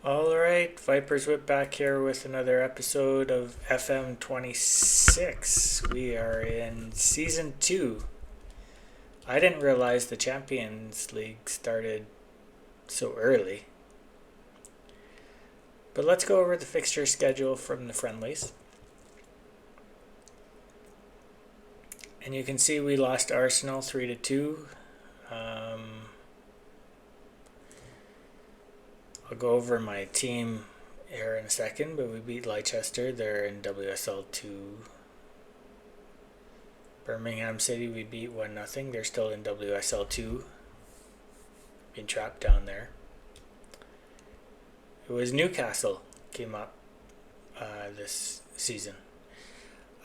Alright, Vipers Whip back here with another episode of FM26. We are in Season 2. I didn't realize the Champions League started so early. But let's go over the fixture schedule from the friendlies. And you can see we lost Arsenal 3-2. I'll go over my team here in a second, but we beat Leicester. They're in WSL 2. Birmingham City we beat 1-0. They're still in WSL 2. Being trapped down there. It was Newcastle came up this season.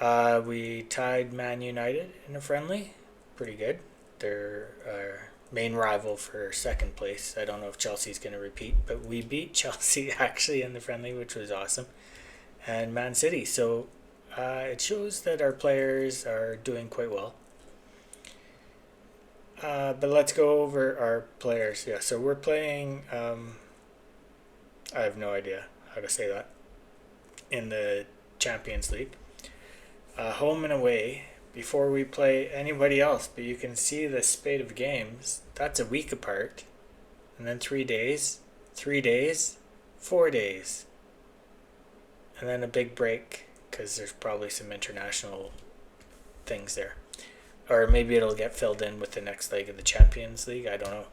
We tied Man United in a friendly. Pretty good. They're our main rival for second place. I don't know if Chelsea's going to repeat, but we beat Chelsea actually in the friendly, which was awesome. And Man City. So it shows that our players are doing quite well. But let's go over our players. Yeah, so we're playing. I have no idea how to say that. In the Champions League. Home and away before we play anybody else, but you can see the spate of games. That's a week apart. And then 3 days, 4 days. And then a big break because there's probably some international things there. Or maybe it'll get filled in with the next leg of the Champions League. I don't know.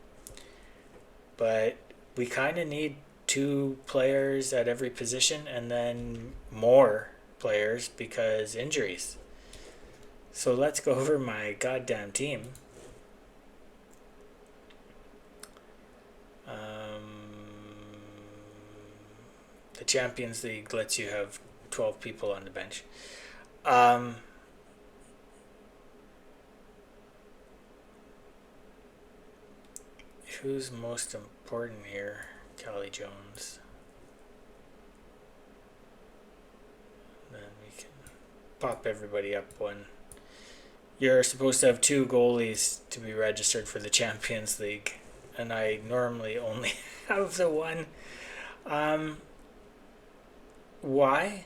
But we kind of need 2 players at every position and then more players because injuries. So let's go over my goddamn team. The Champions League lets you have 12 people on the bench. Who's most important here? Callie Jones. Then we can pop everybody up one. You're supposed to have 2 goalies to be registered for the Champions League, and I normally only have the one. Why?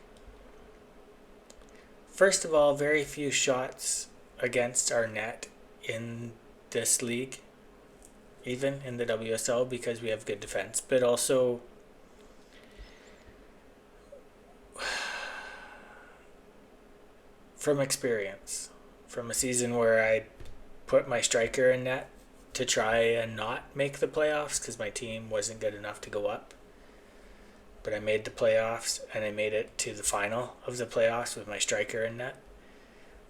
First of all, very few shots against our net in this league, even in the WSL, because we have good defense, but also from experience, from a season where I put my striker in net to try and not make the playoffs because my team wasn't good enough to go up. But I made the playoffs and I made it to the final of the playoffs with my striker in net,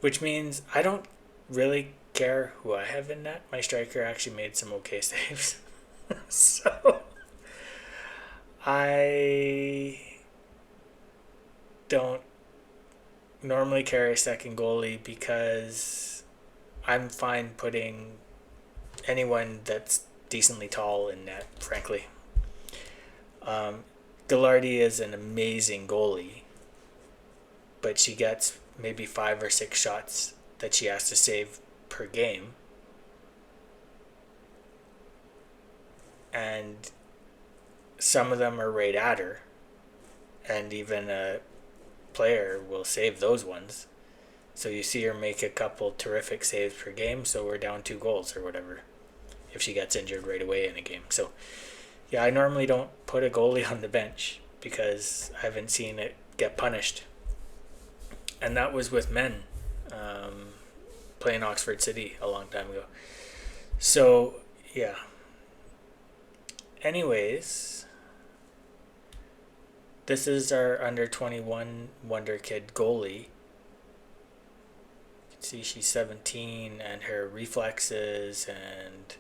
which means I don't really care who I have in net. My striker actually made some okay saves. So I don't normally carry a second goalie because I'm fine putting anyone that's decently tall in net, frankly. Gallardi is an amazing goalie, but she gets maybe 5 or 6 shots that she has to save per game. And some of them are right at her, and even a player will save those ones. So you see her make a couple terrific saves per game, so we're down 2 goals or whatever if she gets injured right away in a game. So yeah, I normally don't put a goalie on the bench because I haven't seen it get punished. And that was with men playing Oxford City a long time ago. So yeah. Anyways, this is our under 21 Wonder Kid goalie. You can see she's 17 and her reflexes and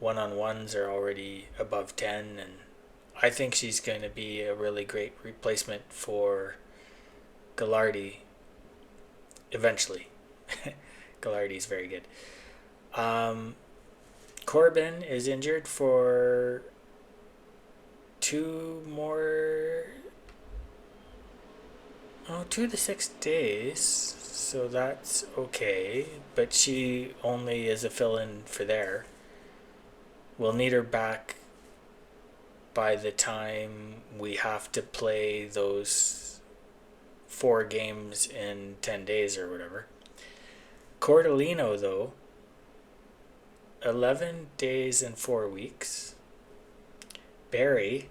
one-on-ones are already above 10, and I think she's going to be a really great replacement for Gallardi eventually. Gallardi's very good. Corbin is injured for 2 to 6 days, so that's okay, but she only is a fill-in for there. We'll need her back by the time we have to play those 4 games in 10 days or whatever. Cordellino, though, 11 days and 4 weeks. Barry,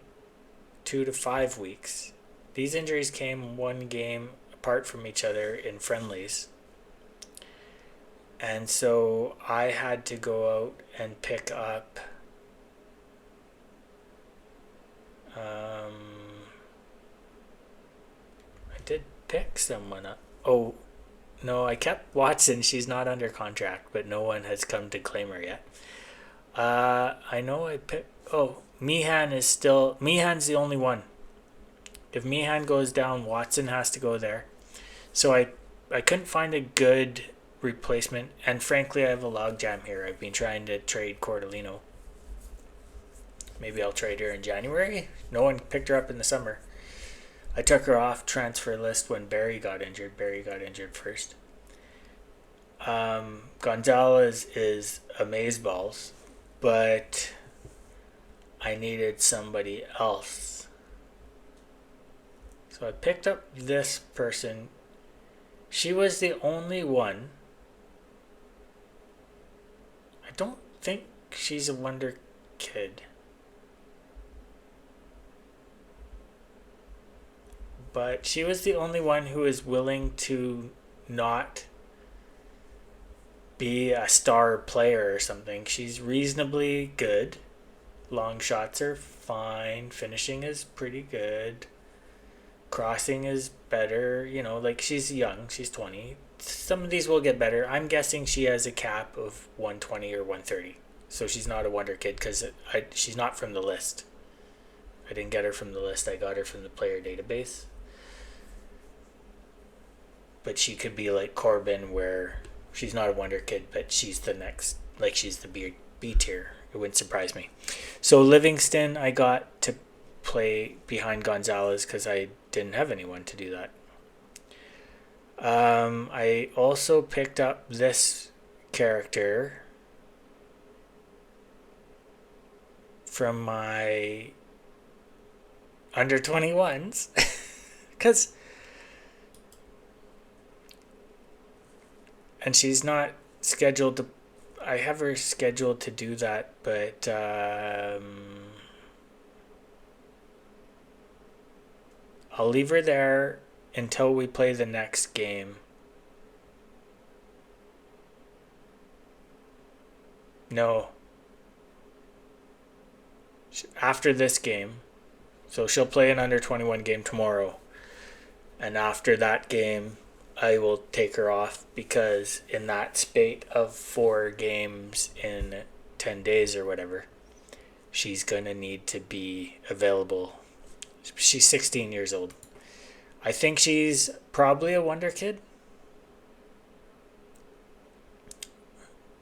2 to 5 weeks. These injuries came 1 game apart from each other in friendlies. And so I had to go out and pick up I did pick someone up. Oh, no, I kept Watson. She's not under contract, but no one has come to claim her yet. I know I picked... Oh, Meehan's the only one. If Meehan goes down, Watson has to go there. So I couldn't find a good replacement, and frankly, I have a logjam here. I've been trying to trade Cordellino. Maybe I'll trade her in January. No one picked her up in the summer. I took her off transfer list when Barry got injured. Barry got injured first. Gonzalez is amazeballs, but I needed somebody else. So I picked up this person. She was the only one. I don't think she's a wonder kid. But she was the only one who was willing to not be a star player or something. She's reasonably good. Long shots are fine. Finishing is pretty good. Crossing is better. She's young. She's 20. Some of these will get better. I'm guessing she has a cap of 120 or 130. So she's not a wonder kid because she's not from the list. I didn't get her from the list. I got her from the player database. But she could be like Corbin, where she's not a wonder kid, but she's the next, she's the B tier. It wouldn't surprise me. So Livingston, I got to play behind Gonzalez because I didn't have anyone to do that. I also picked up this character from my under 21s because... And she's not scheduled to... I have her scheduled to do that, but... I'll leave her there until we play the next game. No. After this game. So she'll play an under 21 game tomorrow. And after that game, I will take her off because in that spate of 4 games in 10 days or whatever, she's going to need to be available. She's 16 years old. I think she's probably a wonder kid.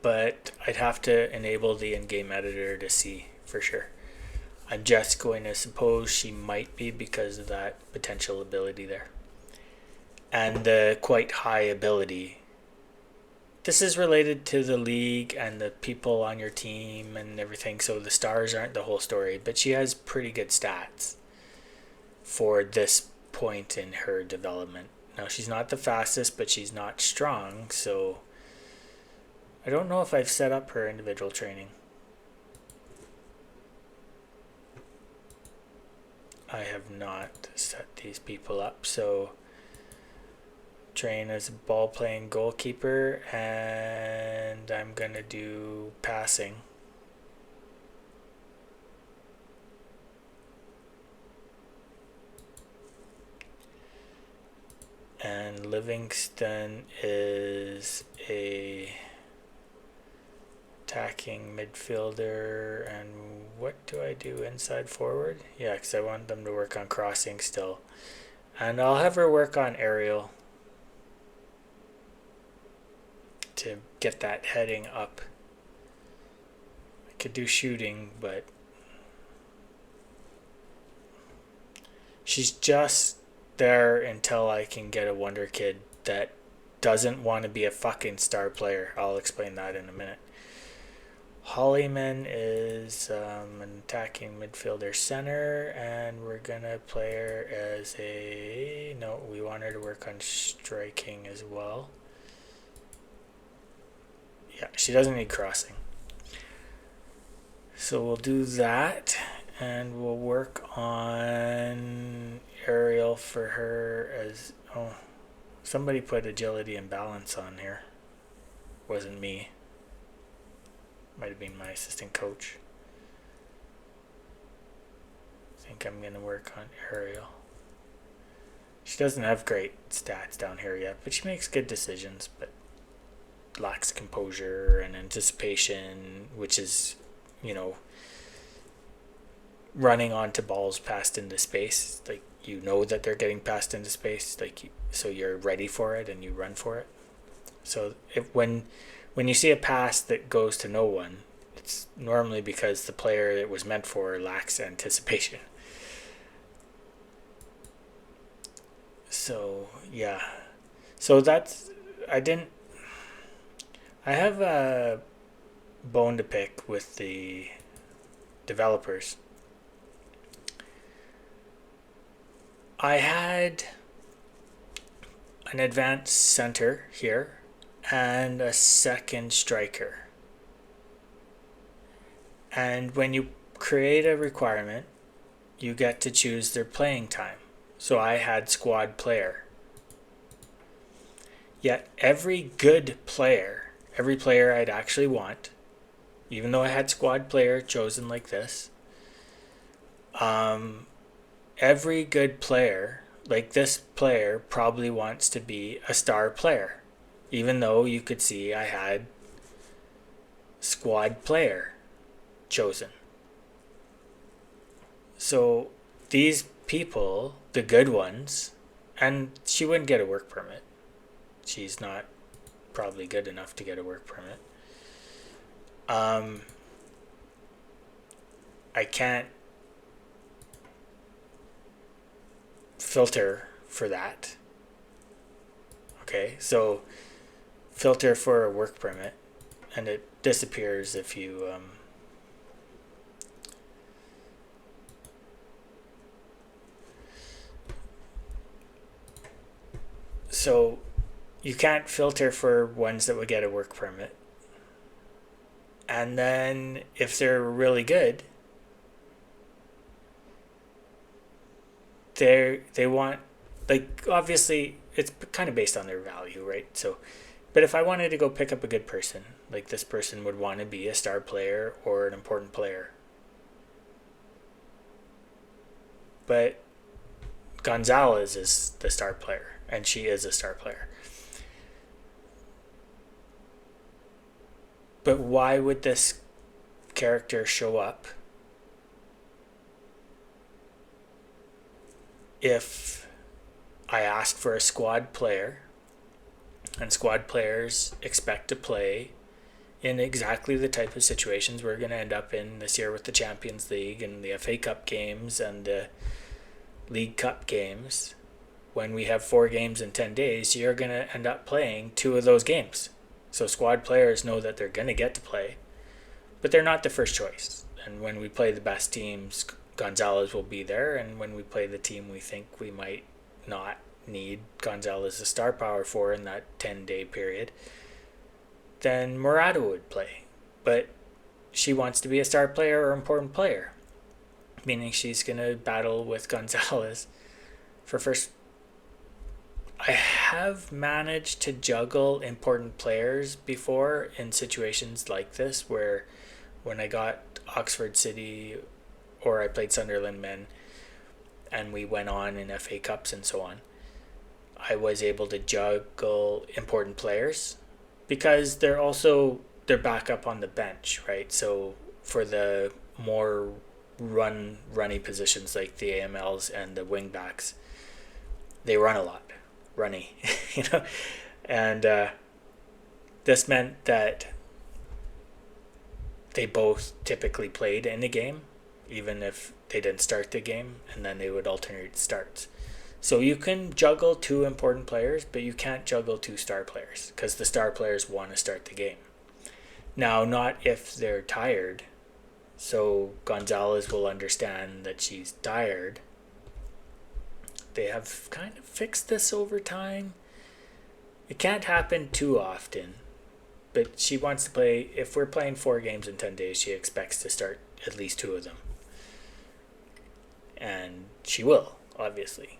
But I'd have to enable the in-game editor to see for sure. I'm just going to suppose she might be because of that potential ability there. And the quite high ability. This is related to the league and the people on your team and everything, so the stars aren't the whole story, but she has pretty good stats for this point in her development. Now, she's not the fastest, but she's not strong, so I don't know if I've set up her individual training. I have not set these people up, so... train as a ball playing goalkeeper, and I'm gonna do passing. And Livingston is a attacking midfielder, and what do I do, inside forward? Yeah, because I want them to work on crossing still. And I'll have her work on aerial to get that heading up. I could do shooting, but she's just there until I can get a wonder kid that doesn't want to be a fucking star player. I'll explain that in a minute. Hollyman is an attacking midfielder center, and we're gonna play her as a... No, we want her to work on striking as well. Yeah, she doesn't need crossing. So we'll do that, and we'll work on aerial for her as... Oh, somebody put agility and balance on here. Wasn't me. Might have been my assistant coach. I think I'm going to work on aerial. She doesn't have great stats down here yet, but she makes good decisions, but lacks composure and anticipation, which is, you know, running onto balls passed into space. Like, you know that they're getting passed into space, like, so you're ready for it and you run for it. So when you see a pass that goes to no one, it's normally because the player it was meant for lacks anticipation. So yeah, so that's I have a bone to pick with the developers. I had an advanced center here and a second striker. And when you create a requirement, you get to choose their playing time. So I had squad player. Yet every good player, every player I'd actually want, even though I had squad player chosen like this, every good player, like this player, probably wants to be a star player. Even though you could see I had squad player chosen. So these people, the good ones, and she wouldn't get a work permit. She's not probably good enough to get a work permit. I can't filter for that. Okay, so filter for a work permit, and it disappears if you so you can't filter for ones that would get a work permit. And then if they're really good, they want, like, obviously it's kind of based on their value, right? So, but if I wanted to go pick up a good person, like this person would want to be a star player or an important player. But Gonzalez is the star player, and she is a star player. But why would this character show up if I ask for a squad player, and squad players expect to play in exactly the type of situations we're going to end up in this year with the Champions League and the FA Cup games and the League Cup games? When we have 4 games in 10 days, you're going to end up playing 2 of those games. So squad players know that they're going to get to play, but they're not the first choice. And when we play the best teams, Gonzalez will be there. And when we play the team we think we might not need Gonzalez as star power for in that 10-day period, then Murata would play. But she wants to be a star player or important player, meaning she's going to battle with Gonzalez for first. I have managed to juggle important players before in situations like this, where when I got Oxford City or I played Sunderland men and we went on in FA Cups and so on, I was able to juggle important players because they're back up on the bench, right? So for the more runny positions like the AMLs and the wing backs, they run a lot. Runny, you know, and this meant that they both typically played in the game, even if they didn't start the game, and then they would alternate starts. So you can juggle 2 important players, but you can't juggle 2 star players because the star players want to start the game. Now, not if they're tired. So Gonzalez will understand that she's tired. They have kind of fixed this over time. It can't happen too often. But she wants to play, if we're playing 4 games in 10 days, she expects to start at least 2 of them. And she will, obviously.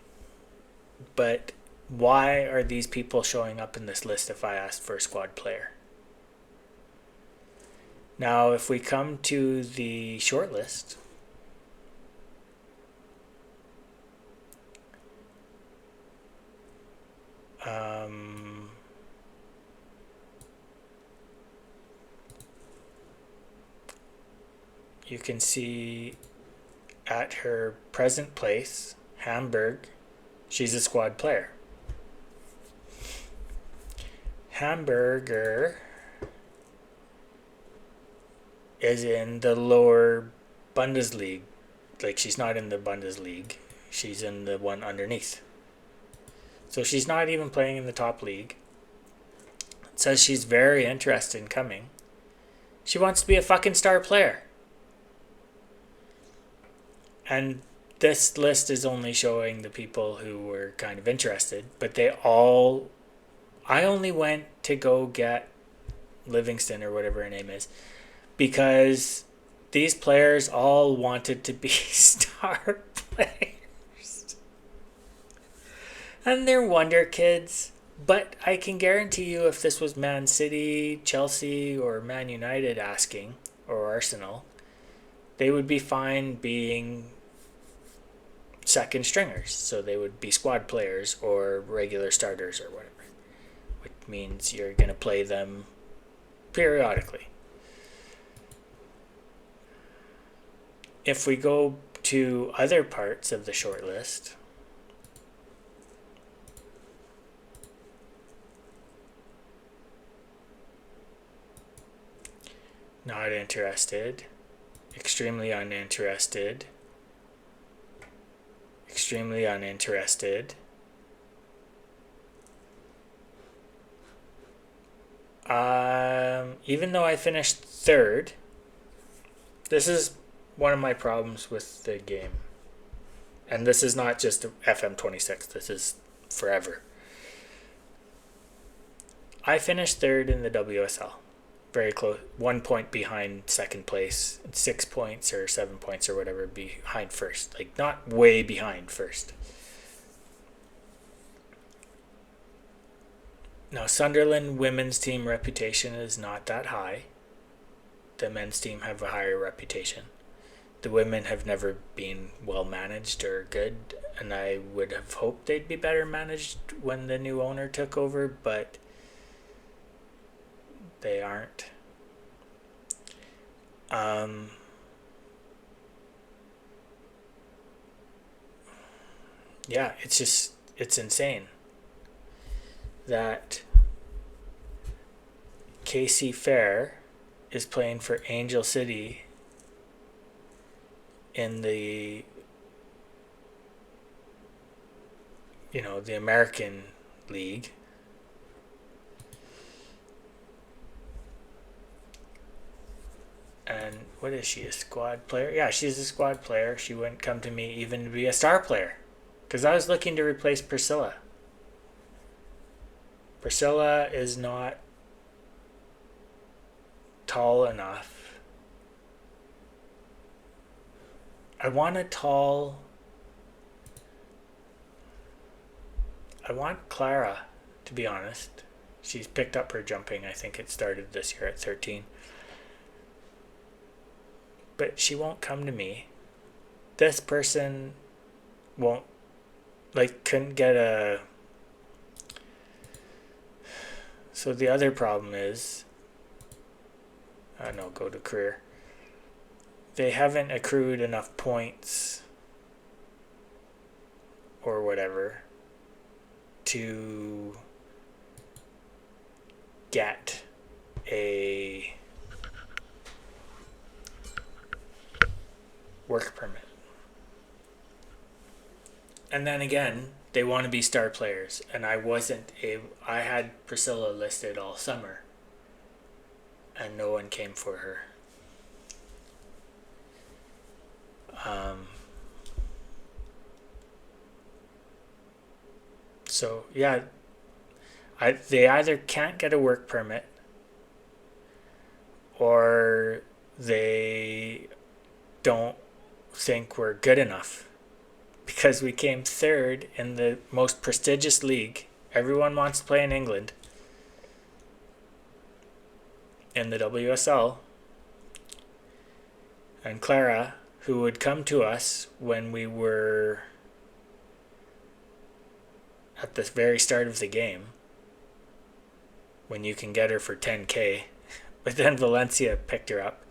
But why are these people showing up in this list if I asked for a squad player? Now, if we come to the short list, you can see at her present place, Hamburg, she's a squad player. Hamburger is in the lower Bundesliga. Like, she's not in the Bundesliga. She's in the one underneath. So she's not even playing in the top league. It says she's very interested in coming. She wants to be a fucking star player. And this list is only showing the people who were kind of interested, but they all... I only went to go get Livingston or whatever her name is because these players all wanted to be star players. And they're wonder kids. But I can guarantee you if this was Man City, Chelsea, or Man United asking, or Arsenal, they would be fine being second stringers. So they would be squad players or regular starters or whatever. Which means you're going to play them periodically. If we go to other parts of the short list, not interested, extremely uninterested, extremely uninterested, even though I finished 3rd, this is one of my problems with the game. And this is not just FM26, this is forever. I finished 3rd in the WSL. Very close, 1 point behind 2nd place, 6 points or 7 points or whatever behind 1st. Like, not way behind 1st. Now, Sunderland women's team reputation is not that high. The men's team have a higher reputation. The women have never been well managed or good, and I would have hoped they'd be better managed when the new owner took over, but they aren't. Yeah, it's insane that Casey Fair is playing for Angel City in the, the American League. And what is she, a squad player? Yeah, she's a squad player. She wouldn't come to me even to be a star player because I was looking to replace Priscilla. Priscilla is not tall enough. I want Clara, to be honest. She's picked up her jumping. I think it started this year at 13. But she won't come to me. This person couldn't get a... So the other problem is, go to career. They haven't accrued enough points or whatever to get a work permit. And then again, they want to be star players, and I had Priscilla listed all summer, and no one came for her. So yeah, they either can't get a work permit or they don't think we're good enough, because we came third in the most prestigious league. Everyone wants to play in England, in the WSL. And Clara, who would come to us when we were at the very start of the game, when you can get her for 10K, but then Valencia picked her up,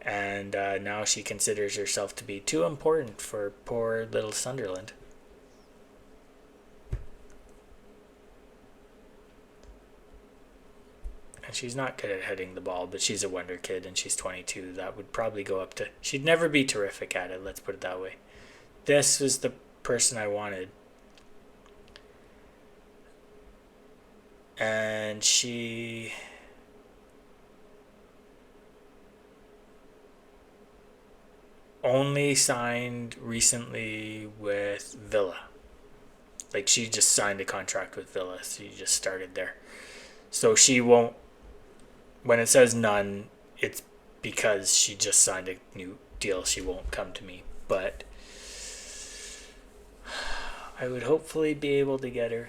and now she considers herself to be too important for poor little Sunderland. And she's not good at heading the ball, but she's a wonder kid, and she's 22. That would probably go up to... She'd never be terrific at it, let's put it that way. This was the person I wanted. And she... only signed recently with Villa. Like, she just signed a contract with Villa. She just started there. So she won't... When it says none, it's because she just signed a new deal. She won't come to me. But I would hopefully be able to get her.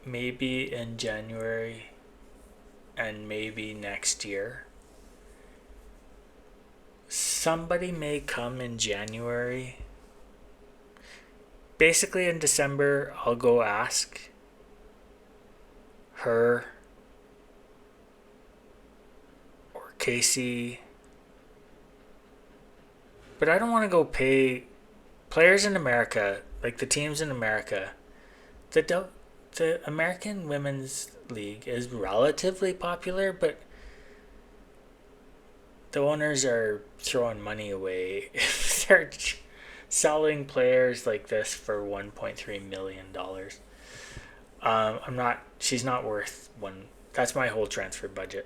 Maybe in January and maybe next year. Somebody may come in January. Basically in December, I'll go ask her or Casey. But I don't want to go pay players in America, like the teams in America. The American Women's League is relatively popular, but the owners are throwing money away. They're selling players like this for $1.3 million. She's not worth one. That's my whole transfer budget.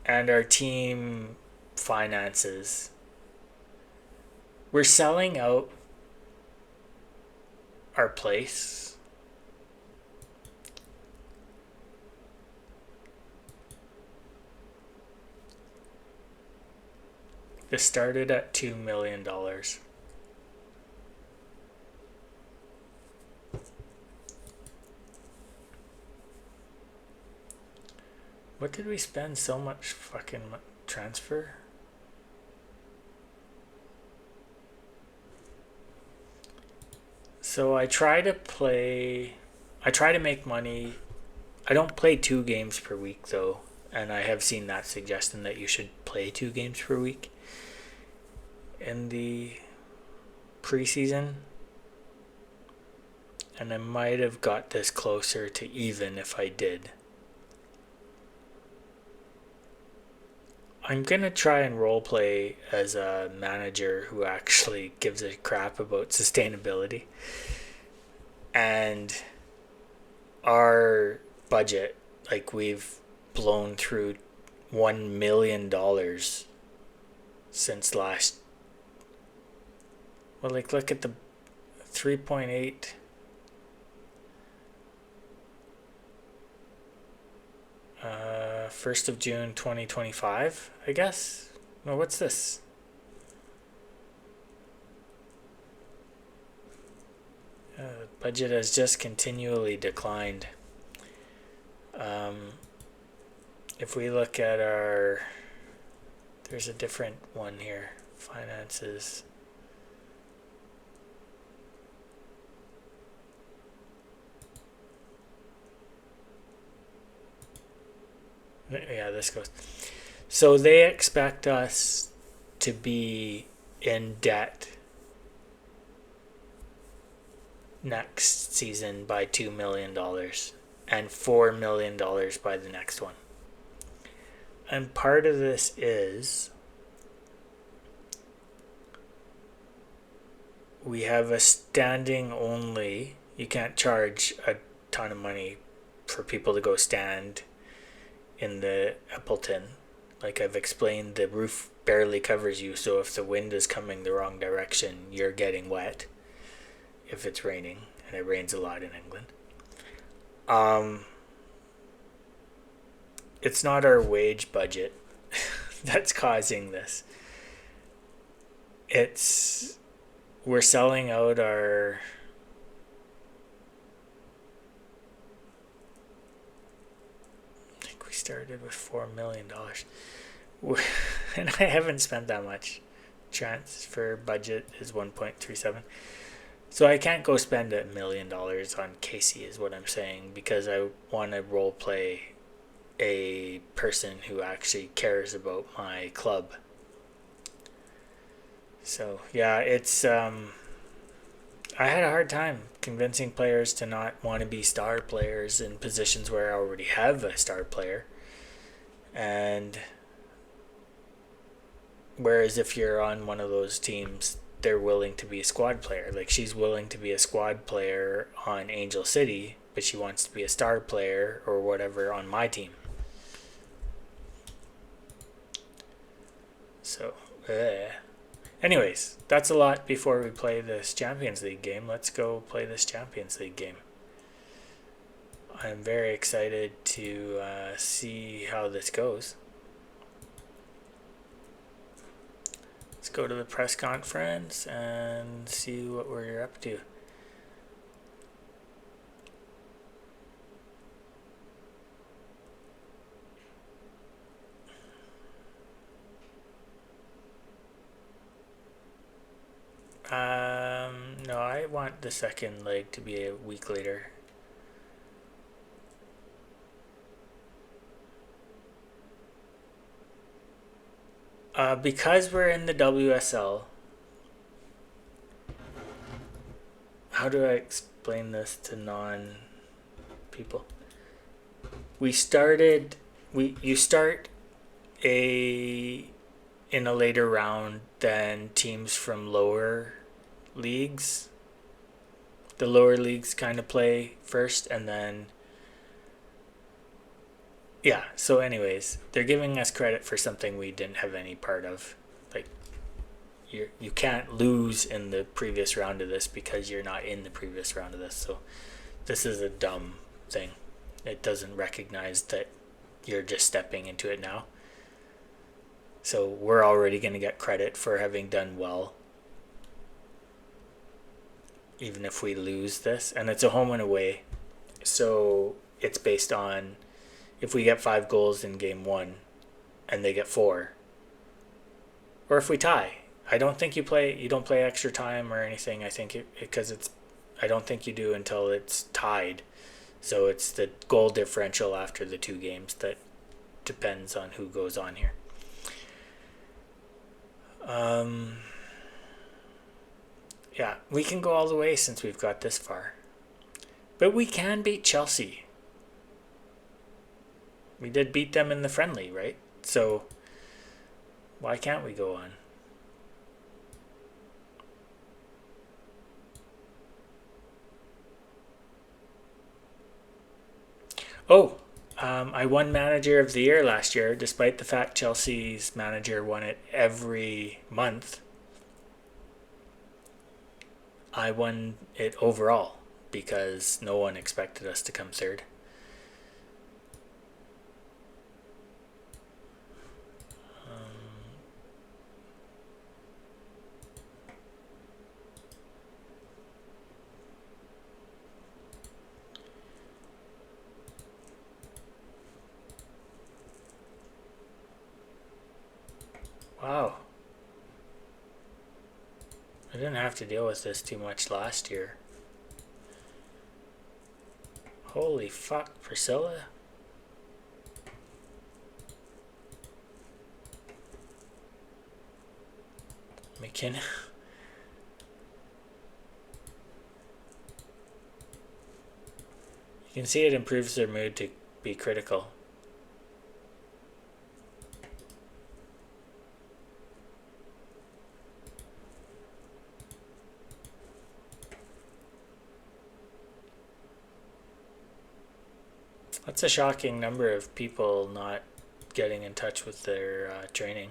And our team finances. We're selling out our place. This started at $2 million. What did we spend so much fucking transfer? So I try to make money. I don't play 2 games per week though, and I have seen that suggestion that you should play 2 games per week in the preseason. And I might have got this closer to even if I did. I'm gonna try and roleplay as a manager who actually gives a crap about sustainability. And our budget, like, we've blown through $1 million since last... Well, like, look at the 3.8... 1st of June 2025, I guess. No, what's this? Budget has just continually declined. If we look at our... There's a different one here. Finances. Yeah, this goes. So they expect us to be in debt next season by $2 million and $4 million by the next one. And part of this is we have a standing only. You can't charge a ton of money for people to go stand in the Epleton. Like I've explained, the roof barely covers you, so if the wind is coming the wrong direction, you're getting wet if it's raining, and it rains a lot in England. It's not our wage budget that's causing this. We're selling out our I think we started with $4 million. And I haven't spent that much. Transfer budget is 1.37. So I can't go spend $1 million on Casey, is what I'm saying, because I want to role play a person who actually cares about my club. So yeah, it's I had a hard time convincing players to not want to be star players in positions where I already have a star player. And whereas if you're on one of those teams, they're willing to be a squad player. Like she's willing to be a squad player on Angel City, but she wants to be a star player or whatever on my team. So, anyways, that's a lot before we play this Champions League game. Let's go play this Champions League game. I'm very excited to see how this goes. Let's go to the press conference and see what we're up to. No, I want the second leg to be a week later. Because we're in the WSL, how do I explain this to non-people? You start in a later round than teams from lower leagues. The lower leagues kind of play first, and then yeah. So anyways, they're giving us credit for something we didn't have any part of. Like you can't lose in the previous round of this because you're not in the previous round of this. So this is a dumb thing. It doesn't recognize that you're just stepping into it now. So we're already going to get credit for having done well, even if we lose this. And it's a home and away. So it's based on if we get 5 goals in game 1 and they get 4. Or if we tie. I don't think you don't play extra time or anything. I think I don't think you do until it's tied. So it's the goal differential after the 2 games that depends on who goes on here. Yeah, we can go all the way since we've got this far. But we can beat Chelsea. We did beat them in the friendly, right? So why can't we go on? Oh, I won Manager of the Year last year, despite the fact Chelsea's manager won it every month. I won it overall because no one expected us to come third. Wow. I didn't have to deal with this too much last year. Holy fuck, Priscilla. McKenna. You can see it improves their mood to be critical. That's a shocking number of people not getting in touch with their training.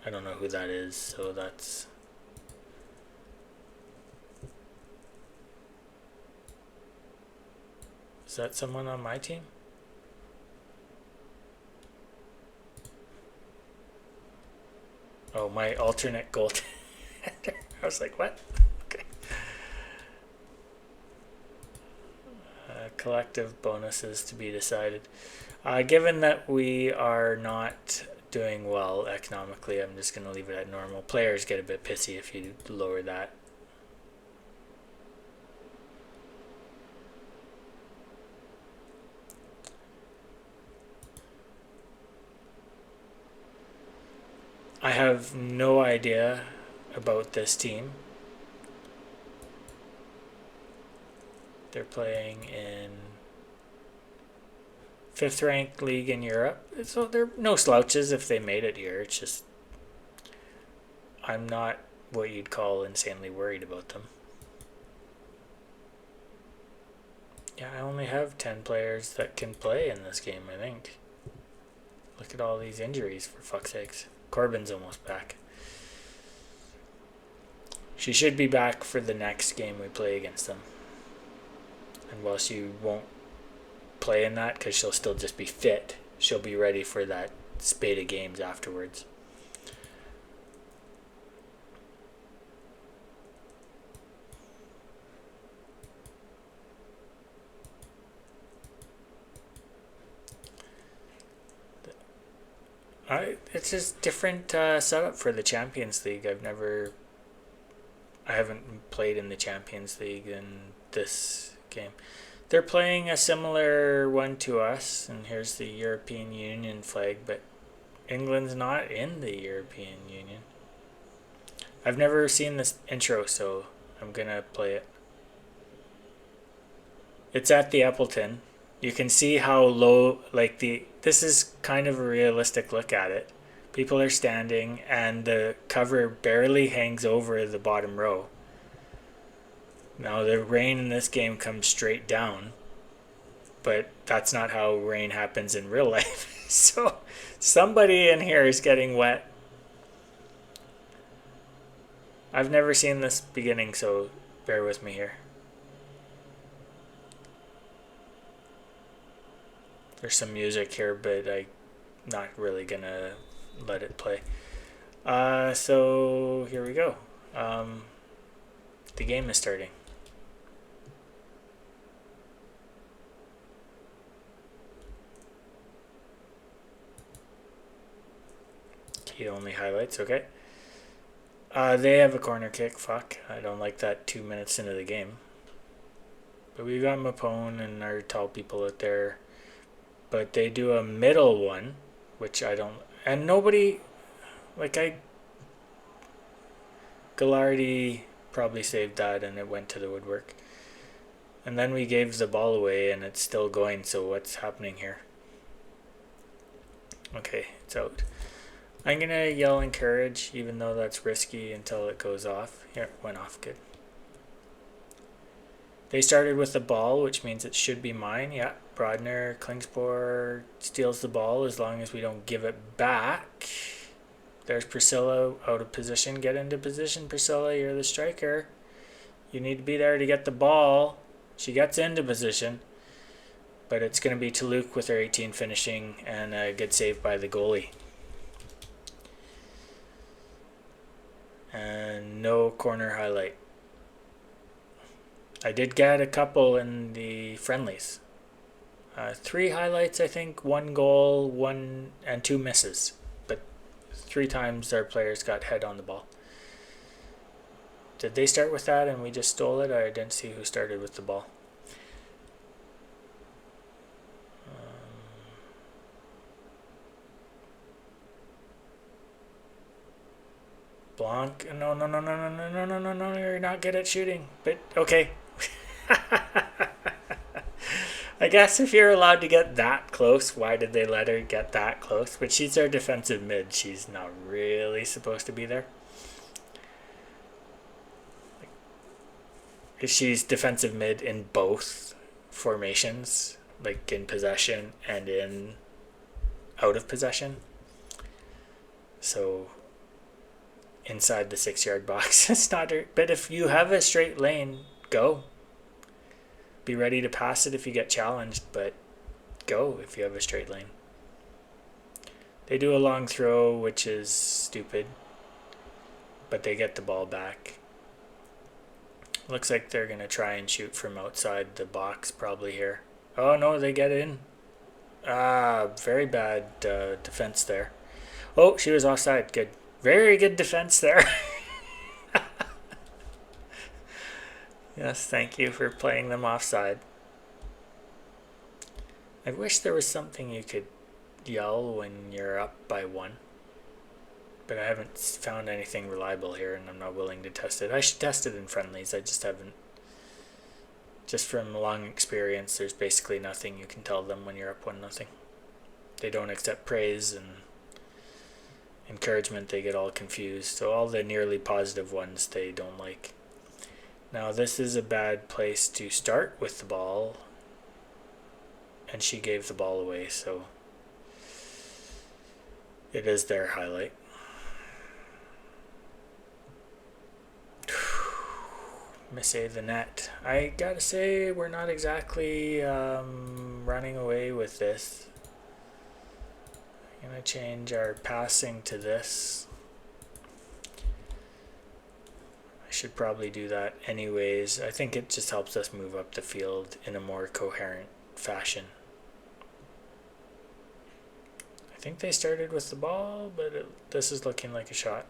I don't know who that is, so that's... Is that someone on my team? Oh, my alternate goaltender. I was like, what? Okay. Collective bonuses to be decided. Given that we are not doing well economically, I'm just going to leave it at normal. Players get a bit pissy if you lower that. I have no idea about this team. They're playing in 5th ranked league in Europe. So they're no slouches if they made it here. It's just I'm not what you'd call insanely worried about them. Yeah, I only have 10 players that can play in this game, I think. Look at all these injuries, for fuck's sakes. Corbin's almost back. She should be back for the next game we play against them. And while she won't play in that because she'll still just be fit, she'll be ready for that spate of games afterwards. It's just different setup for the Champions League. I haven't played in the Champions League in this game. They're playing a similar one to us, and here's the European Union flag, but England's not in the European Union. I've never seen this intro, so I'm gonna play it. It's at the Epleton. You can see how low, this is kind of a realistic look at it. People are standing and the cover barely hangs over the bottom row. Now the rain in this game comes straight down, but that's not how rain happens in real life. So somebody in here is getting wet. I've never seen this beginning, so bear with me here. There's some music here, but I'm not really gonna let it play. So here we go. The game is starting. Key only highlights, okay. They have a corner kick. Fuck, I don't like that 2 minutes into the game. But we got Mapone and our tall people out there. But they do a middle one, which I don't... And nobody... Gallardi probably saved that and it went to the woodwork. And then we gave the ball away and it's still going, so what's happening here? Okay, it's out. I'm going to yell encourage, even though that's risky until it goes off. Here, it went off, good. They started with the ball, which means it should be mine. Yeah, Brodner, Klingspor steals the ball as long as we don't give it back. There's Priscilla out of position. Get into position, Priscilla. You're the striker. You need to be there to get the ball. She gets into position. But it's going to be Toulouse with her 18 finishing and a good save by the goalie. And no corner highlight. I did get a couple in the friendlies. 3 highlights, I think, 1 goal, 1 and 2 misses. But 3 times our players got head on the ball. Did they start with that and we just stole it? I didn't see who started with the ball. Blanc, no, you're not good at shooting. But, okay. I guess if you're allowed to get that close, why did they let her get that close? But she's our defensive mid. She's not really supposed to be there. She's defensive mid in both formations, like in possession and in out of possession. So inside the 6-yard box, it's not. But if you have a straight lane, go. Be ready to pass it if you get challenged, but go if you have a straight lane. They do a long throw, which is stupid, but they get the ball back. Looks like they're going to try and shoot from outside the box probably here. Oh no, they get in. Very bad defense there. Oh, she was offside. Good. Very good defense there. Yes, thank you for playing them offside. I wish there was something you could yell when you're up by 1. But I haven't found anything reliable here, and I'm not willing to test it. I should test it in friendlies. I just haven't. Just from long experience, there's basically nothing you can tell them when you're up 1-0. They don't accept praise and encouragement. They get all confused. So all the nearly positive ones they don't like. Now this is a bad place to start with the ball. And she gave the ball away, so it is their highlight. Missed the net. I gotta say, we're not exactly running away with this. I'm gonna change our passing to this. I should probably do that anyways. I think it just helps us move up the field in a more coherent fashion. I think they started with the ball, but this is looking like a shot.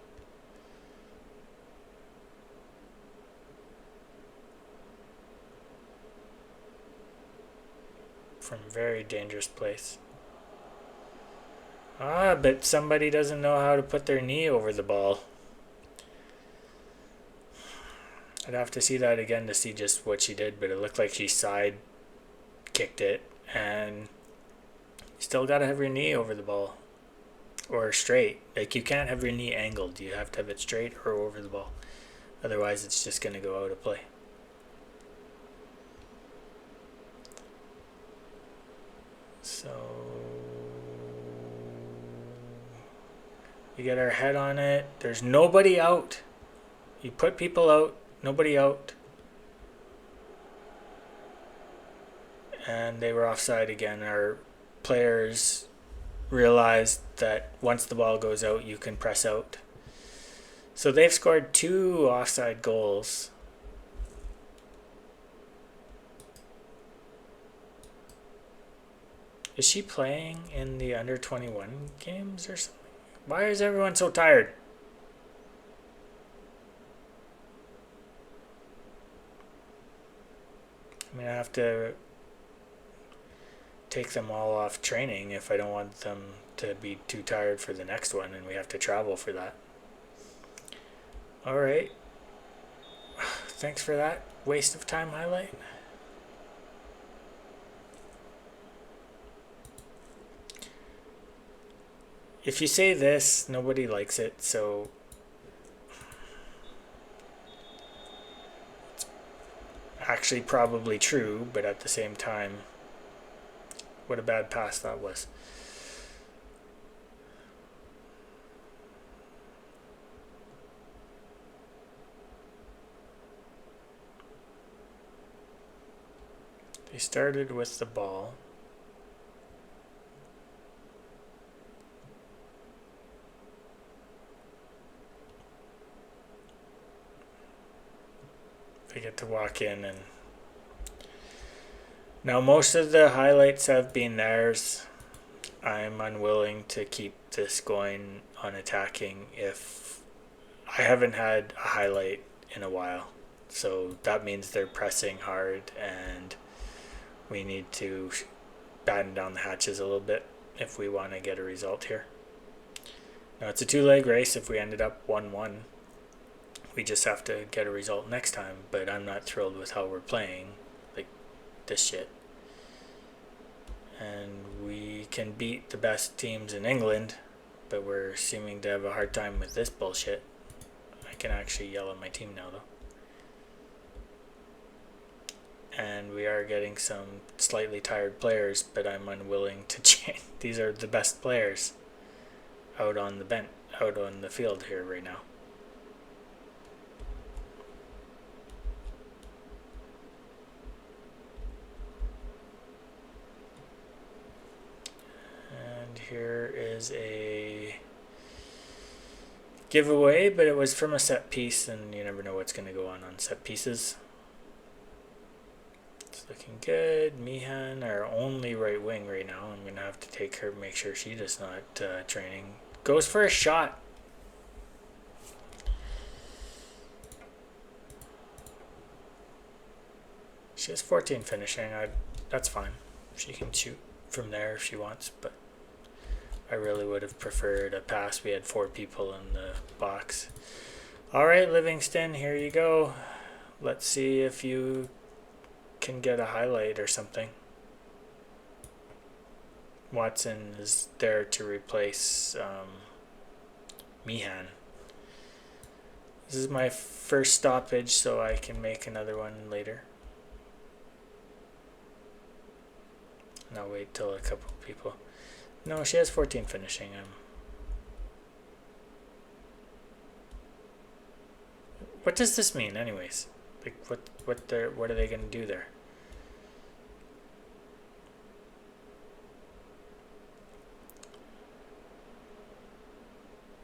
From a very dangerous place. But somebody doesn't know how to put their knee over the ball. I'd have to see that again to see just what she did, but it looked like she side kicked it, and you still gotta have your knee over the ball. Or straight. Like, you can't have your knee angled. You have to have it straight or over the ball. Otherwise, it's just gonna go out of play. So we get our head on it. There's nobody out. You put people out, nobody out. And they were offside again. Our players realized that once the ball goes out, you can press out. So they've scored 2 offside goals. Is she playing in the under 21 games or something? Why is everyone so tired? I mean, I have to take them all off training if I don't want them to be too tired for the next one, and we have to travel for that. Alright. Thanks for that waste of time highlight. If you say this, nobody likes it, so it's actually probably true, but at the same time, what a bad pass that was. They started with the ball. They get to walk in, and now most of the highlights have been theirs. I'm unwilling to keep this going on attacking if I haven't had a highlight in a while. So that means they're pressing hard, and we need to batten down the hatches a little bit if we want to get a result here. Now it's a 2-leg race. If we ended up 1-1, we just have to get a result next time, but I'm not thrilled with how we're playing. Like, this shit. And we can beat the best teams in England, but we're seeming to have a hard time with this bullshit. I can actually yell at my team now, though. and we are getting some slightly tired players, but I'm unwilling to change. These are the best players out on the field here right now. And here is a giveaway, but it was from a set piece, and you never know what's going to go on set pieces. It's looking good. Mihan, our only right wing right now. I'm going to have to take her, make sure she does not training. Goes for a shot. She has 14 finishing. That's fine. She can shoot from there if she wants, but I really would have preferred a pass. We had 4 people in the box. All right, Livingston, here you go. Let's see if you can get a highlight or something. Watson is there to replace Meehan. This is my first stoppage, so I can make another one later. And I'll wait till a couple people. No, she has 14 finishing. What does this mean, anyways? Like, what are they gonna do there?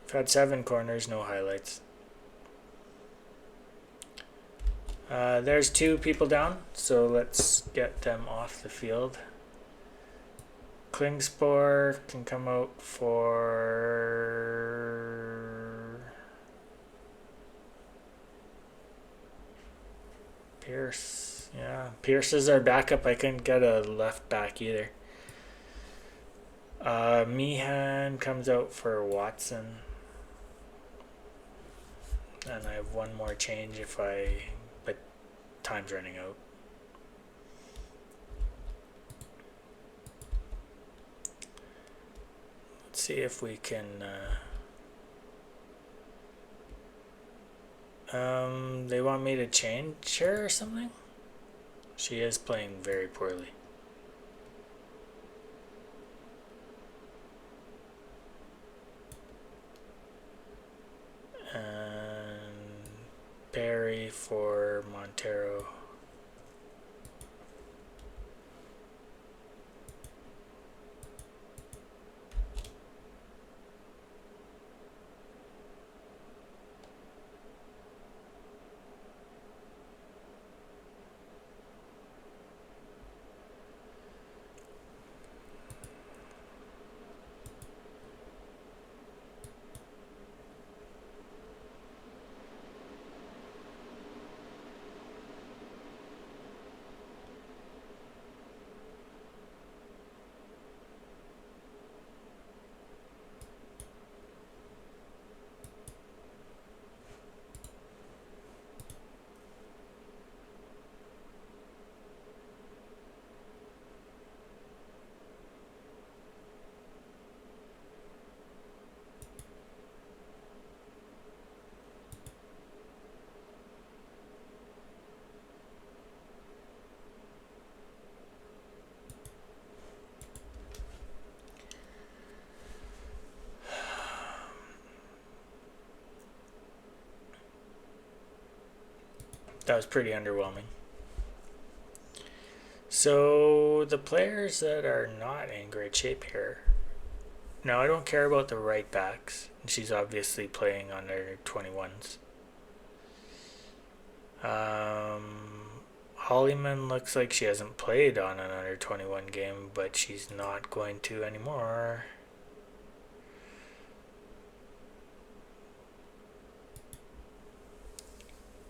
I've had 7 corners, no highlights. There's 2 people down, so let's get them off the field. Klingspor can come out for Pierce. Yeah, Pierce is our backup. I couldn't get a left back either. Meehan comes out for Watson. And I have one more change but time's running out. Let's see if we can, they want me to change her or something? She is playing very poorly. And Barry for Montero. That was pretty underwhelming. So the players that are not in great shape here. Now I don't care about the right backs. She's obviously playing under 21s. Hollyman looks like she hasn't played on an under 21 game, but she's not going to anymore.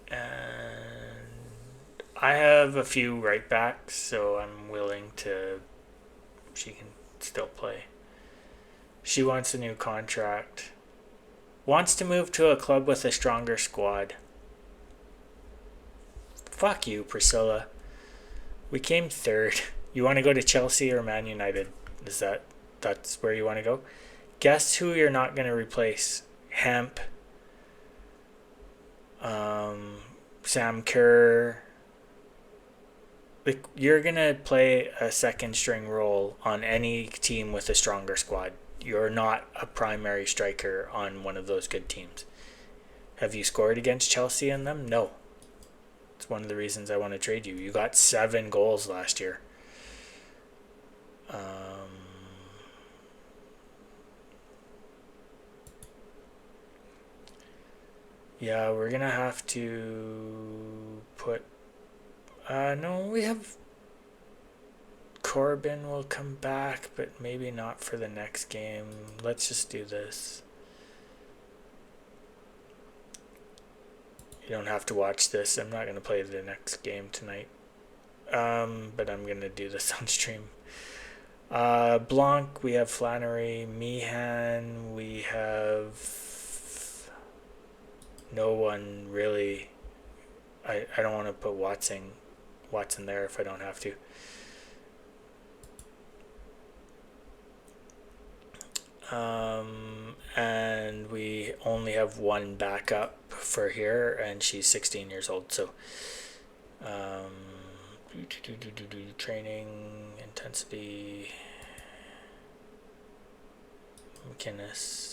And I have a few right backs, so I'm willing to. She can still play. She wants a new contract. Wants to move to a club with a stronger squad. Fuck you, Priscilla. We came 3rd. You want to go to Chelsea or Man United? That's where you want to go? Guess who you're not going to replace? Hemp. Sam Kerr. like you're gonna play a second string role on any team with a stronger squad. You're not a primary striker on one of those good teams. Have you scored against Chelsea in them? No. It's one of the reasons I want to trade you. You got 7 goals last year. Yeah, we're gonna have to put. No, we have. Corbin will come back, but maybe not for the next game. Let's just do this. You don't have to watch this. I'm not gonna play the next game tonight. But I'm gonna do this on stream. Blanc, we have Flannery, Meehan, we have no one really. I don't want to put Watson there if I don't have to. And we only have one backup for here, and she's 16 years old. So, training intensity. McInnes.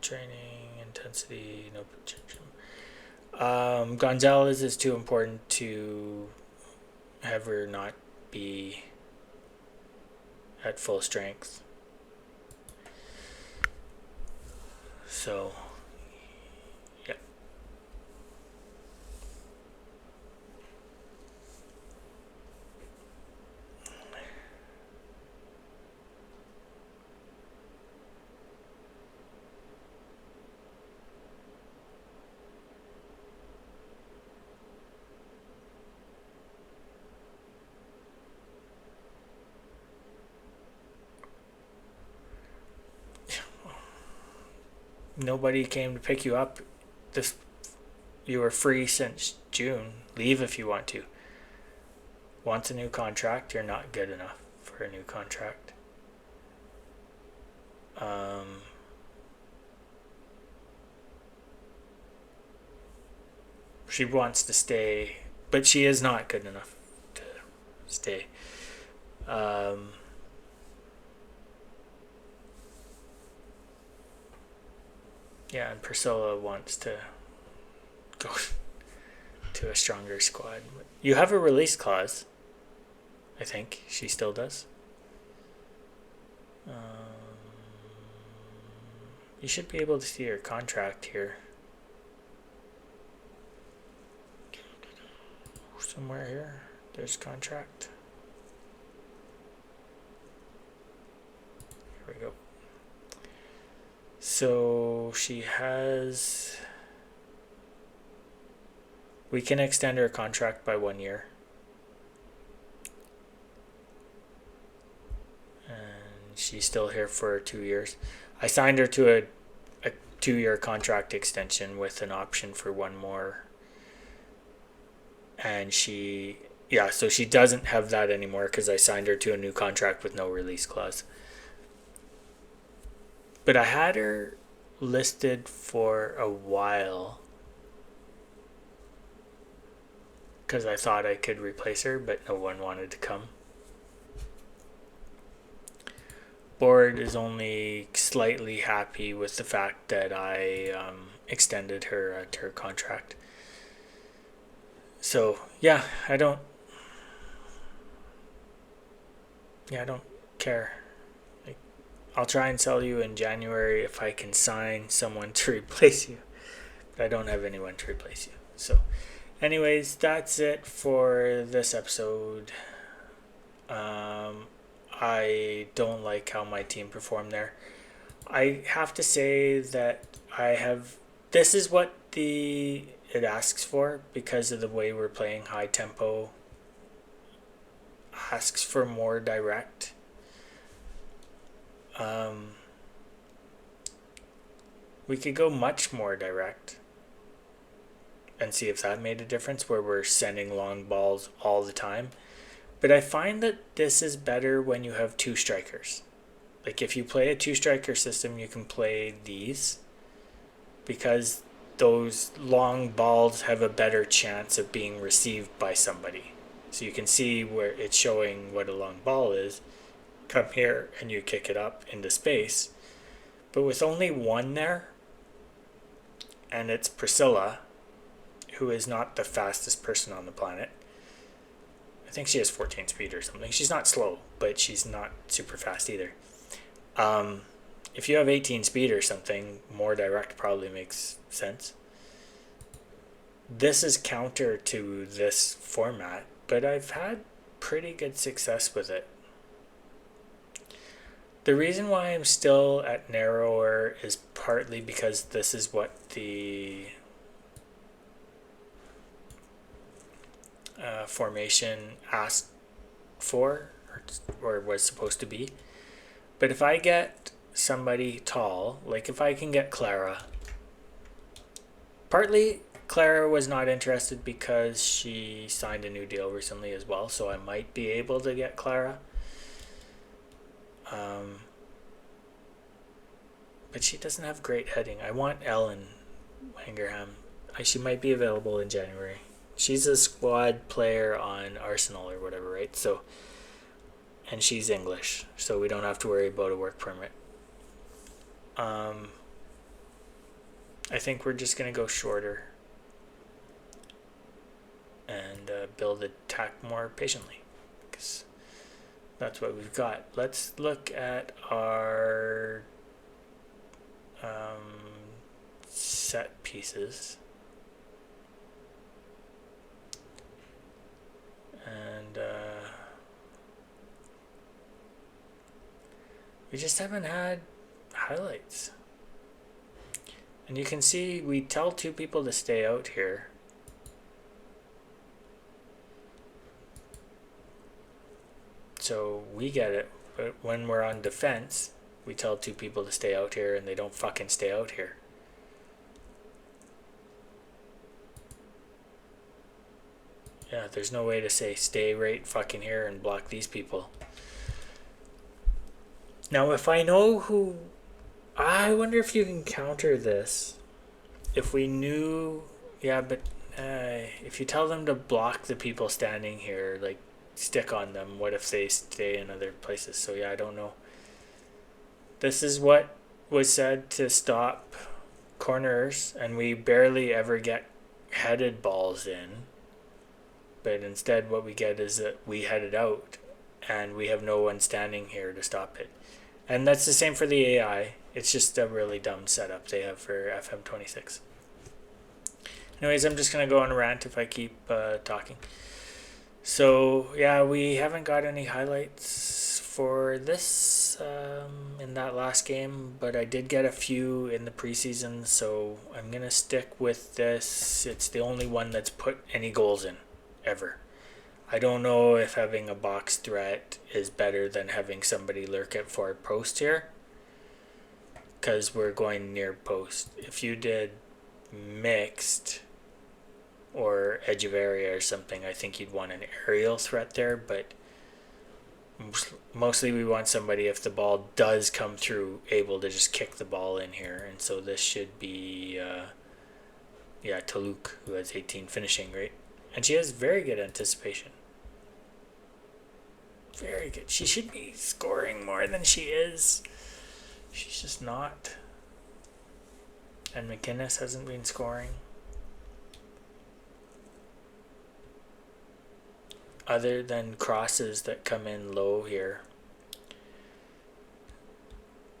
Training intensity. No. Gonzalez is too important to have her not be at full strength. So, yeah. Nobody came to pick you up. You were free since June. Leave if you want to. Wants a new contract. You're not good enough for a new contract. She wants to stay, but she is not good enough to stay. Yeah, and Priscilla wants to go to a stronger squad. You have a release clause. I think she still does. You should be able to see her contract here. Somewhere here. There's contract. Here we go. So she has. We can extend her contract by 1 year. And she's still here for 2 years. I signed her to a 2-year contract extension with an option for 1 more. And so she doesn't have that anymore because I signed her to a new contract with no release clause. But I had her listed for a while because I thought I could replace her, but no one wanted to come. Board is only slightly happy with the fact that I extended her contract. So yeah, I don't care. I'll try and sell you in January if I can sign someone to replace you. But I don't have anyone to replace you. So anyways, that's it for this episode. I don't like how my team performed there. I have to say that this is what it asks for because of the way we're playing high tempo. Asks for more direct. We could go much more direct and see if that made a difference where we're sending long balls all the time. But I find that this is better when you have 2 strikers. Like if you play a 2-striker system, you can play these. because those long balls have a better chance of being received by somebody. So you can see where it's showing what a long ball is. Come here and you kick it up into space. But with only one there, and it's Priscilla, who is not the fastest person on the planet. I think she has 14 speed or something. She's not slow, but she's not super fast either. If you have 18 speed or something, more direct probably makes sense. This is counter to this format, but I've had pretty good success with it. The reason why I'm still at narrower is partly because this is what the formation asked for or was supposed to be. But if I get somebody tall, like if I can get Clara, partly Clara was not interested because she signed a new deal recently as well, so I might be able to get Clara. But she doesn't have great heading. I want Ellen Wangerham. She might be available in January. She's a squad player on Arsenal or whatever, right? So, and she's English, so we don't have to worry about a work permit. I think we're just going to go shorter and build attack more patiently, because that's what we've got. Let's look at our set pieces. And we just haven't had highlights. And you can see we tell two people to stay out here. So we get it, but when we're on defense, we tell two people to stay out here and they don't fucking stay out here. Yeah, there's no way to say stay right fucking here and block these people. Now, if I know who... I wonder if you can counter this. If we knew... Yeah, but if you tell them to block the people standing here, like, stick on them, what if they stay in other places? So, yeah, I don't know. This is what was said to stop corners, and we barely ever get headed balls in. But instead what we get is that we head it out and we have no one standing here to stop it. And that's the same for the AI. It's just a really dumb setup they have for FM26. Anyways, I'm just going to go on a rant if I keep talking. So, yeah, we haven't got any highlights for this in that last game, but I did get a few in the preseason, so I'm going to stick with this. It's the only one that's put any goals in. Ever. I don't know if having a box threat is better than having somebody lurk at forward post here, because we're going near post. If you did mixed or edge of area or something, I think you'd want an aerial threat there, but mostly we want somebody, if the ball does come through, able to just kick the ball in here. And so this should be Taluk, who has 18 finishing, right? And she has very good anticipation. Very good. She should be scoring more than she is. She's just not. And McInnes hasn't been scoring. Other than crosses that come in low here.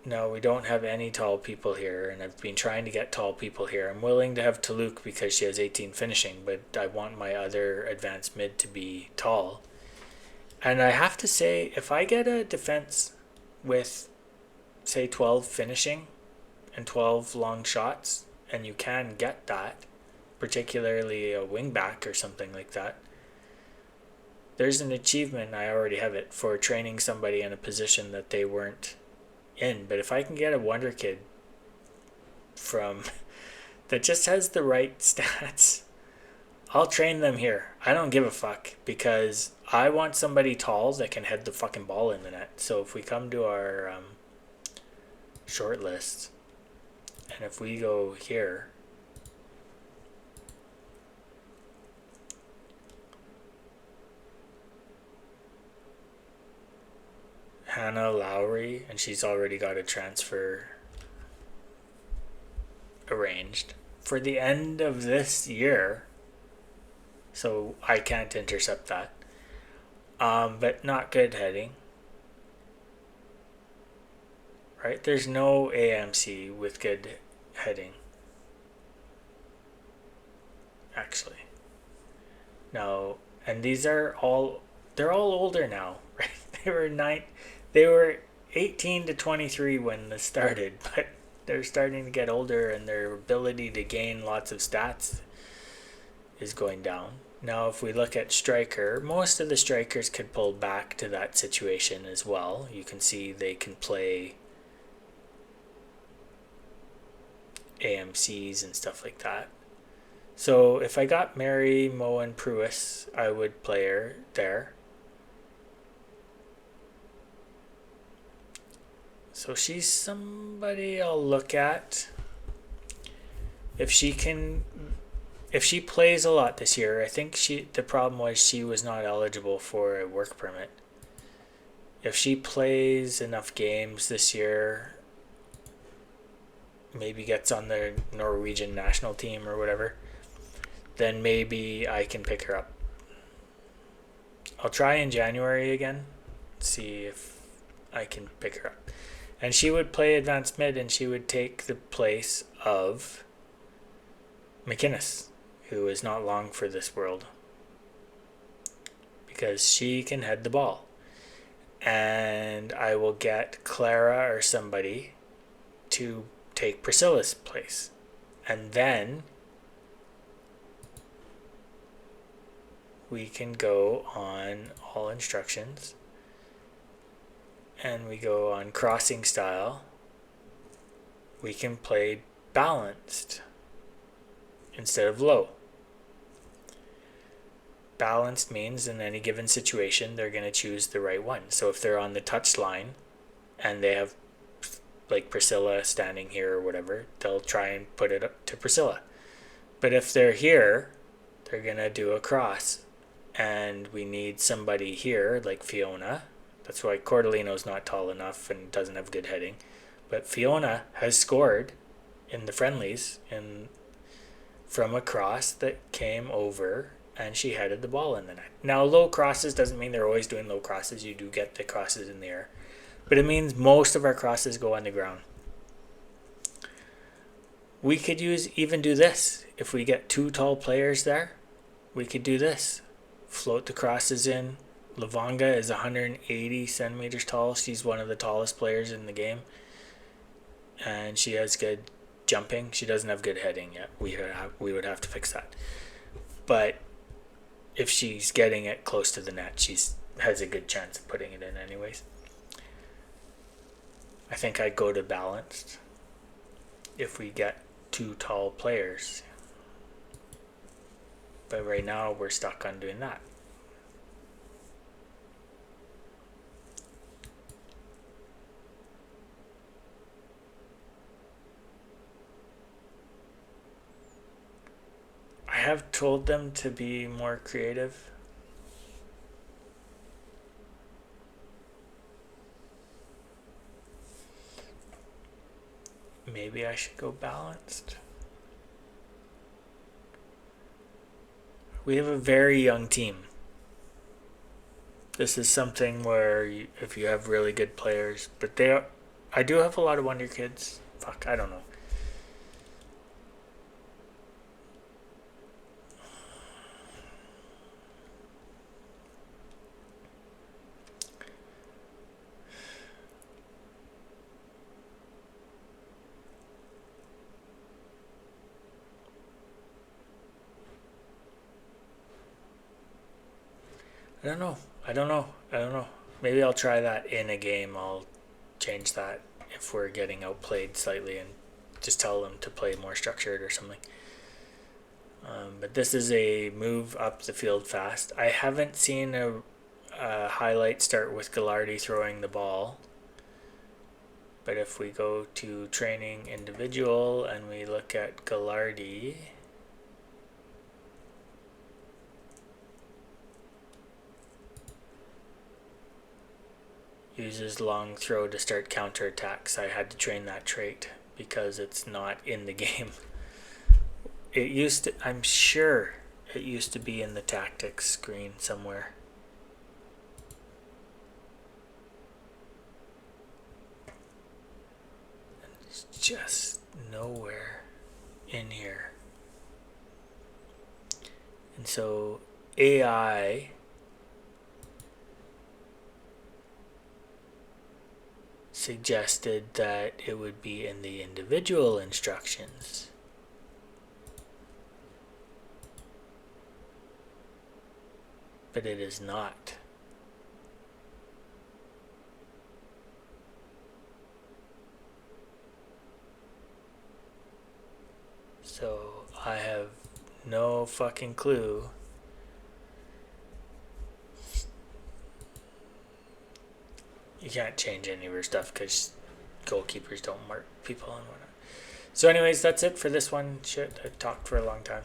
No, we don't have any tall people here, and I've been trying to get tall people here. I'm willing to have Taluk because she has 18 finishing, but I want my other advanced mid to be tall. And I have to say, if I get a defense with, say, 12 finishing and 12 long shots, and you can get that, particularly a wingback or something like that, there's an achievement, I already have it, for training somebody in a position that they weren't in. But if I can get a wonder kid from that just has the right stats, I'll train them here. I don't give a fuck, because I want somebody tall that can head the fucking ball in the net. So if we come to our short list And if we go here, Hannah Lowry, and she's already got a transfer arranged for the end of this year, so I can't intercept that. But not good heading. Right? There's no AMC with good heading. Actually. No, and they're all older now, right? They were 18 to 23 when this started, but they're starting to get older and their ability to gain lots of stats is going down. Now, if we look at striker, most of the strikers could pull back to that situation as well. You can see they can play AMCs and stuff like that. So if I got Mary Moen Pruis, I would play her there. So she's somebody I'll look at. If she plays a lot this year, I think the problem was she was not eligible for a work permit. If she plays enough games this year, maybe gets on the Norwegian national team or whatever, then maybe I can pick her up. I'll try in January again, see if I can pick her up. And she would play advanced mid, and she would take the place of McInnes, who is not long for this world, because she can head the ball. And I will get Clara or somebody to take Priscilla's place. And then we can go on all instructions, and we go on crossing style. We can play balanced instead of low. Balanced means in any given situation they're going to choose the right one. So if they're on the touch line and they have like Priscilla standing here or whatever, they'll try and put it up to Priscilla. But if they're here, they're going to do a cross. And we need somebody here like Fiona. That's why Cordellino's not tall enough and doesn't have good heading. But Fiona has scored in the friendlies from a cross that came over, and she headed the ball in the net. Now, low crosses doesn't mean they're always doing low crosses. You do get the crosses in the air. But it means most of our crosses go on the ground. We could even do this. If we get two tall players there, we could do this. Float the crosses in. Lavonga is 180 centimeters tall. She's one of the tallest players in the game. And she has good jumping. She doesn't have good heading yet. We would have to fix that. But if she's getting it close to the net, she has a good chance of putting it in anyways. I think I'd go to balanced if we get two tall players. But right now we're stuck on doing that. I have told them to be more creative. Maybe I should go balanced. We have a very young team. This is something where if you have really good players, but I do have a lot of wonder kids. Fuck, I don't know. I don't know. Maybe I'll try that in a game. I'll change that if we're getting outplayed slightly and just tell them to play more structured or something. But this is a move up the field fast. I haven't seen a highlight start with Gallardi throwing the ball. But if we go to training individual and we look at Gallardi, uses long throw to start counterattacks. I had to train that trait because it's not in the game. It used to, I'm sure it used to be in the tactics screen somewhere. It's just nowhere in here. And so AI suggested that it would be in the individual instructions. But it is not. So I have no fucking clue. You can't change any of your stuff because goalkeepers don't mark people and whatnot. So anyways, that's it for this one. Shit, I talked for a long time.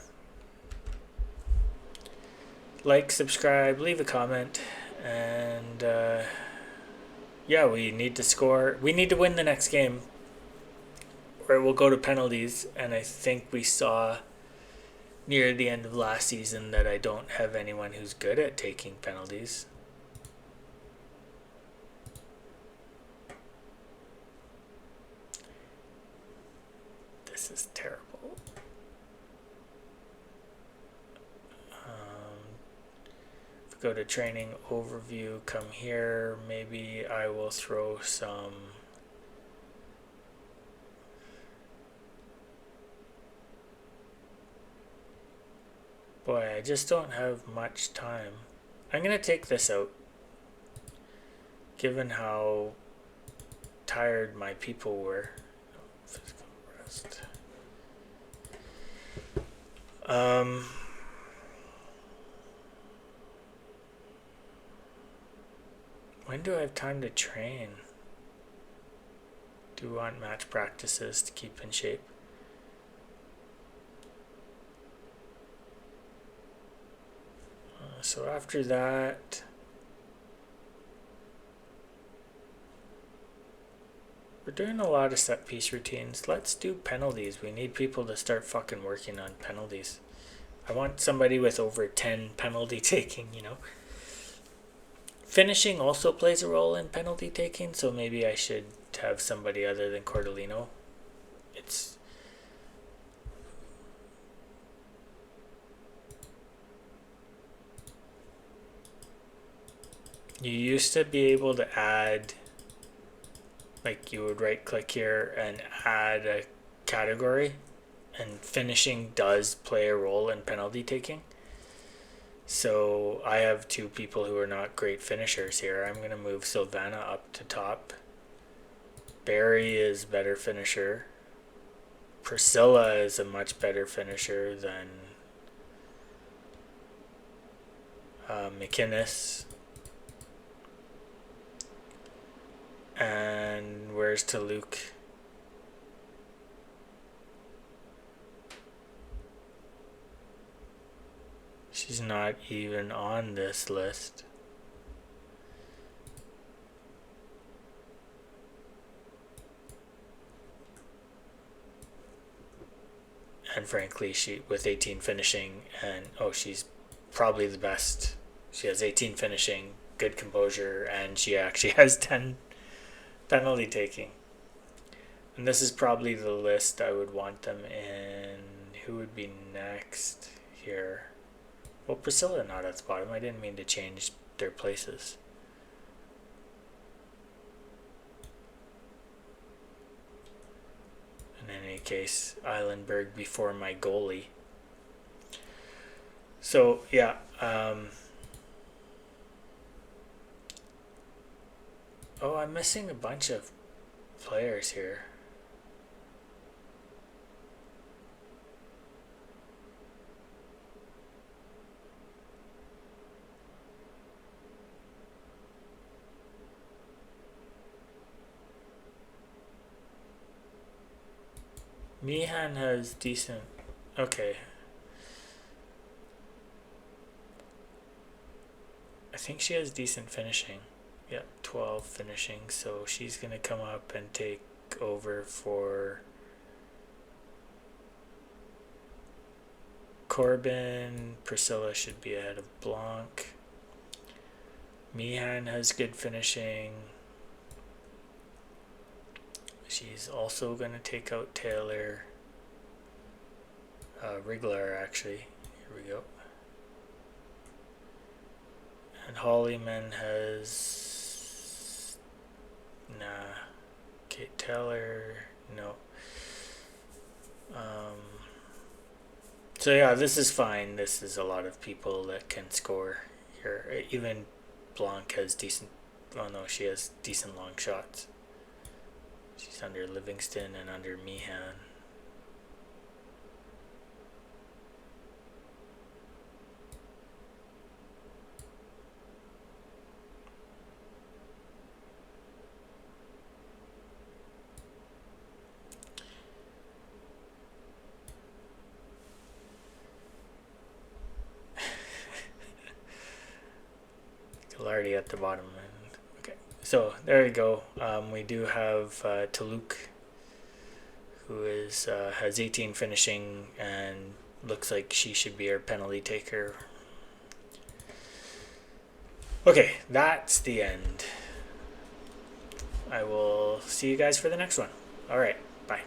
Like, subscribe, leave a comment, and yeah, we need to score. We need to win the next game, or it will go to penalties. And I think we saw near the end of last season that I don't have anyone who's good at taking penalties. This is terrible. Go to training overview, come here. Maybe I will throw some boy, I just don't have much time. I'm gonna take this out given how tired my people were. Physical rest. When do I have time to train? Do we want match practices to keep in shape? So after that, we're doing a lot of set piece routines. Let's do penalties. We need people to start fucking working on penalties. I want somebody with over 10 penalty taking, you know. Finishing also plays a role in penalty taking, so maybe I should have somebody other than Cordellino. You used to be able to add, like you would right click here and add a category, and finishing does play a role in penalty taking. So I have two people who are not great finishers here. I'm going to move Silvana up to top. Barry is better finisher. Priscilla is a much better finisher than McInnes. And where's Luke? She's not even on this list. And frankly, she with 18 finishing, and she's probably the best. She has 18 finishing, good composure, and she actually has 10 penalty taking. And this is probably the list I would want them in. Who would be next here? Well, Priscilla not at the bottom. I didn't mean to change their places. In any case, Eilenberg before my goalie. So, yeah. I'm missing a bunch of players here. Mihan has decent. Okay. I think she has decent finishing. Yep, 12 finishing. So she's going to come up and take over for Corbin. Priscilla should be ahead of Blanc. Mihan has good finishing. She's also going to take out Taylor. Rigler, actually. Here we go. And Hollyman has... Nah. Kate Taylor, no. So yeah, this is fine. This is a lot of people that can score here. Even Blanc has decent... Oh no, she has decent long shots. She's under Livingston and under Meehan. Already at the bottom. Okay, so there you go. We do have Taluk, who is has 18 finishing and looks like she should be our penalty taker. Okay, that's the end. I will see you guys for the next one. All right, bye.